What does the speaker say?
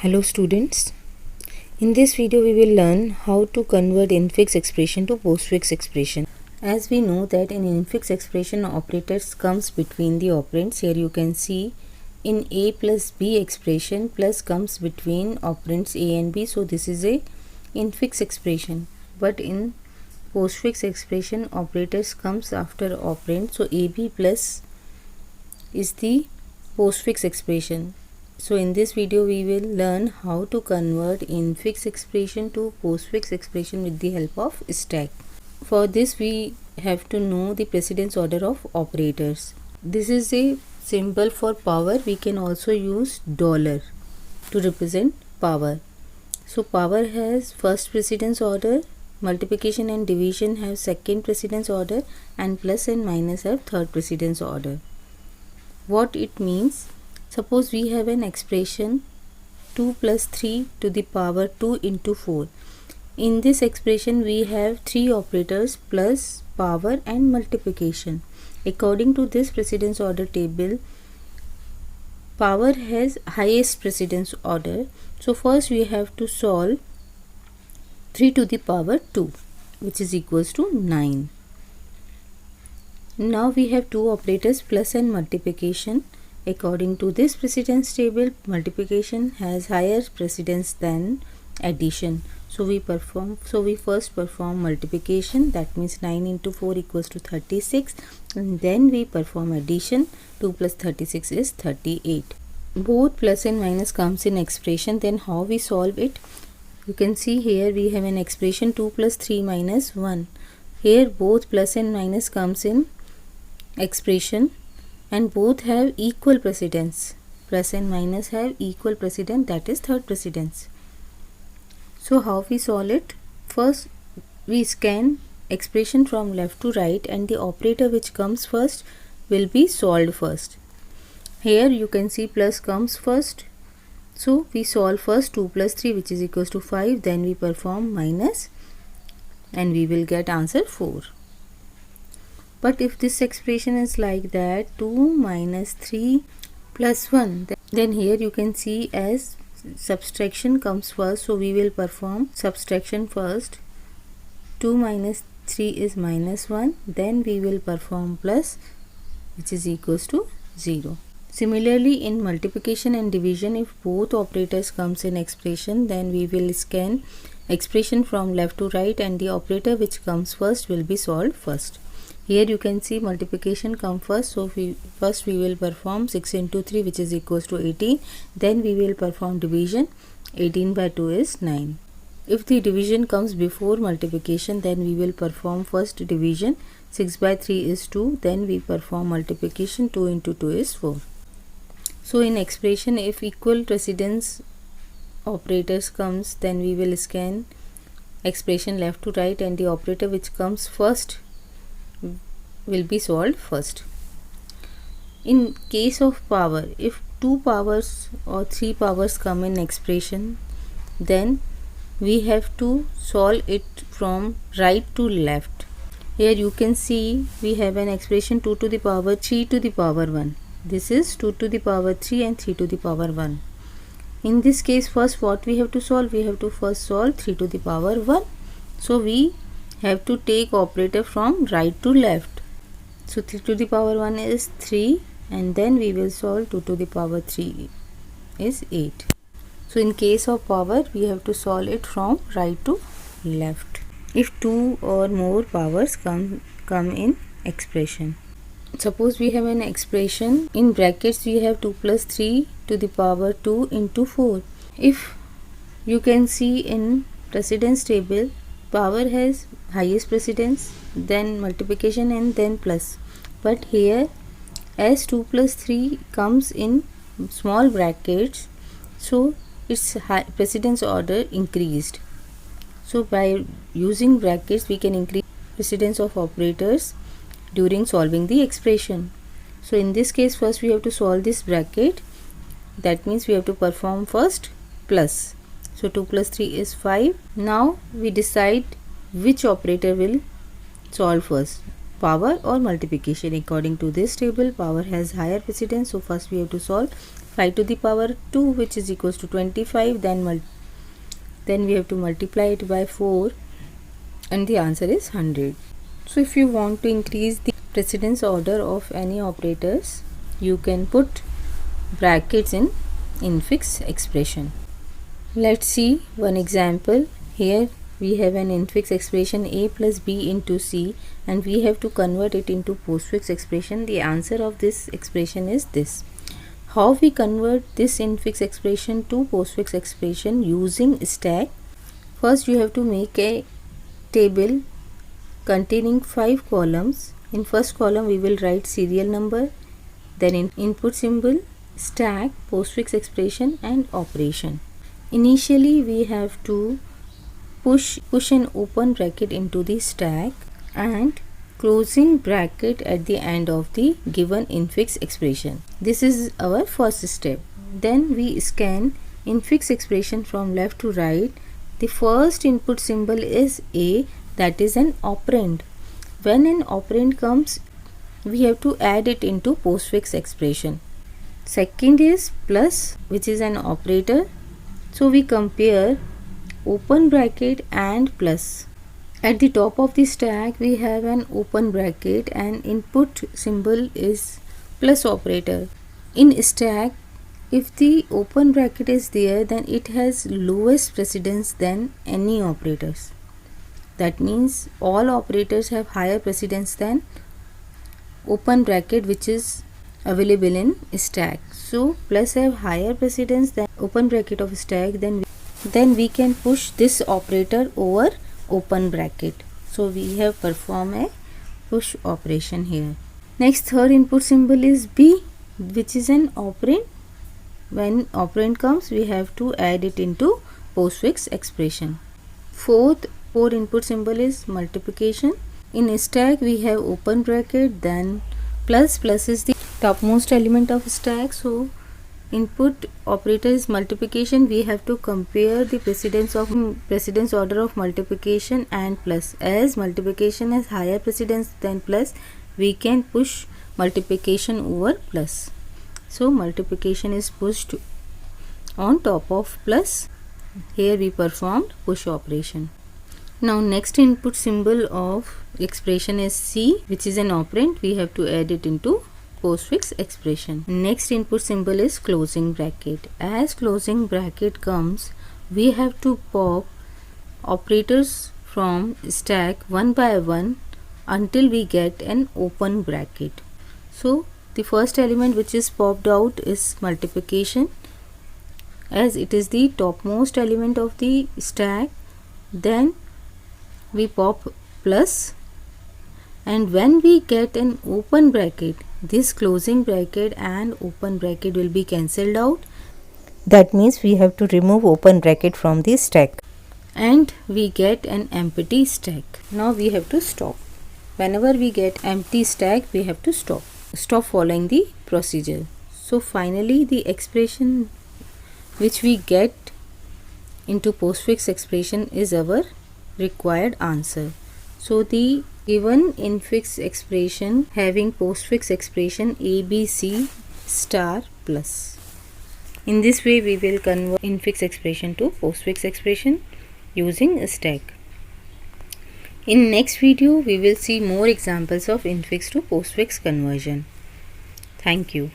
Hello students, in this video we will learn how to convert infix expression to postfix expression. As we know that in infix expression operators comes between the operands. Here you can see in a plus b expression plus comes between operands a and b, so this is a infix expression. But in postfix expression operators comes after operand, so ab plus is the postfix expression. So in this video we will learn how to convert infix expression to postfix expression with the help of stack. For this we have to know the precedence order of operators. This is a symbol for power. We can also use dollar to represent power. So power has first precedence order, multiplication and division have second precedence order, and plus and minus have third precedence order. What it means? Suppose we have an expression 2 plus 3 to the power 2 into 4. In this expression we have three operators plus, power and multiplication. According to this precedence order table, power has highest precedence order. So first we have to solve 3 to the power 2, which is equals to 9. Now we have two operators plus and multiplication. According to this precedence table, multiplication has higher precedence than addition. So we first perform multiplication, that means 9 into 4 equals to 36, and then we perform addition. 2 plus 36 is 38. Both plus and minus comes in expression. Then how we solve it? You can see here we have an expression 2 plus 3 minus 1. Here both plus and minus comes in expression and both have equal precedence. Plus and minus have equal precedence, that is third precedence. So how we solve it? First we scan expression from left to right and the operator which comes first will be solved first. Here you can see plus comes first. So we solve first 2 plus 3 which is equals to 5, then we perform minus and we will get answer 4. But if this expression is like that, 2 minus 3 plus 1, then here you can see as subtraction comes first, so we will perform subtraction first. 2 minus 3 is minus 1, then we will perform plus, which is equals to 0. Similarly, in multiplication and division, if both operators comes in expression, then we will scan expression from left to right and the operator which comes first will be solved first. Here you can see multiplication come first, so we will perform 6 into 3 which is equals to 18. Then we will perform division. 18 by 2 is 9. If the division comes before multiplication, then we will perform first division. 6 by 3 is 2. Then we perform multiplication. 2 into 2 is 4. So in expression, if equal precedence operators comes, then we will scan expression left to right and the operator which comes first will be solved first. In case of power, if 2 powers or 3 powers come in expression, then we have to solve it from right to left. Here you can see we have an expression 2 to the power 3 to the power 1. This is 2 to the power 3 and 3 to the power 1. In this case, first what we have to solve? We have to first solve 3 to the power 1. So we have to take operator from right to left. So 3 to the power 1 is 3 and then we will solve 2 to the power 3 is 8. So in case of power, we have to solve it from right to left if 2 or more powers come in expression. Suppose we have an expression in brackets, we have 2 plus 3 to the power 2 into 4. If you can see in precedence table, power has highest precedence, then multiplication and then plus. But here as 2 plus 3 comes in small brackets, so its precedence order increased. So by using brackets we can increase precedence of operators during solving the expression. So in this case, first we have to solve this bracket. That means we have to perform first plus. So 2 plus 3 is 5. Now we decide which operator will solve first, power or multiplication. According to this table, power has higher precedence, so first we have to solve 5 to the power 2, which is equals to 25. Then we have to multiply it by 4, and the answer is 100. So if you want to increase the precedence order of any operators, you can put brackets in infix expression. Let's see one example. Here we have an infix expression a plus b into c, and we have to convert it into postfix expression. The answer of this expression is this. How we convert this infix expression to postfix expression using stack? First you have to make a table containing 5 columns. In first column we will write serial number, then in input symbol, stack, postfix expression and operation. Initially we have to push an open bracket into the stack and closing bracket at the end of the given infix expression. This is our first step. Then we scan infix expression from left to right. The first input symbol is a, that is an operand. When an operand comes, we have to add it into postfix expression. Second is plus, which is an operator. So we compare open bracket and plus. At the top of the stack we have an open bracket and input symbol is plus operator. In stack, if the open bracket is there, then it has lowest precedence than any operators. That means all operators have higher precedence than open bracket which is available in stack. So plus have higher precedence than open bracket of stack, then we can push this operator over open bracket. So we have performed a push operation here. Next, third input symbol is b, which is an operand. When operand comes, we have to add it into postfix expression. Fourth input symbol is multiplication. In stack we have open bracket, then plus is the topmost element of stack. So input operator is multiplication. We have to compare the precedence order of multiplication and plus. As multiplication has higher precedence than plus, we can push multiplication over plus. So multiplication is pushed on top of plus. Here we performed push operation. Now next input symbol of expression is c, which is an operand. We have to add it into postfix expression. Next input symbol is closing bracket. As closing bracket comes, we have to pop operators from stack one by one until we get an open bracket. So the first element which is popped out is multiplication, as it is the topmost element of the stack. Then we pop plus, and when we get an open bracket, this closing bracket and open bracket will be cancelled out. That means we have to remove open bracket from the stack, and we get an empty stack. Now we have to stop. Whenever we get empty stack, we have to stop following the procedure. So finally the expression which we get into postfix expression is our required answer. So the given infix expression having postfix expression ABC star plus. In this way we will convert infix expression to postfix expression using a stack. In next video we will see more examples of infix to postfix conversion. Thank you.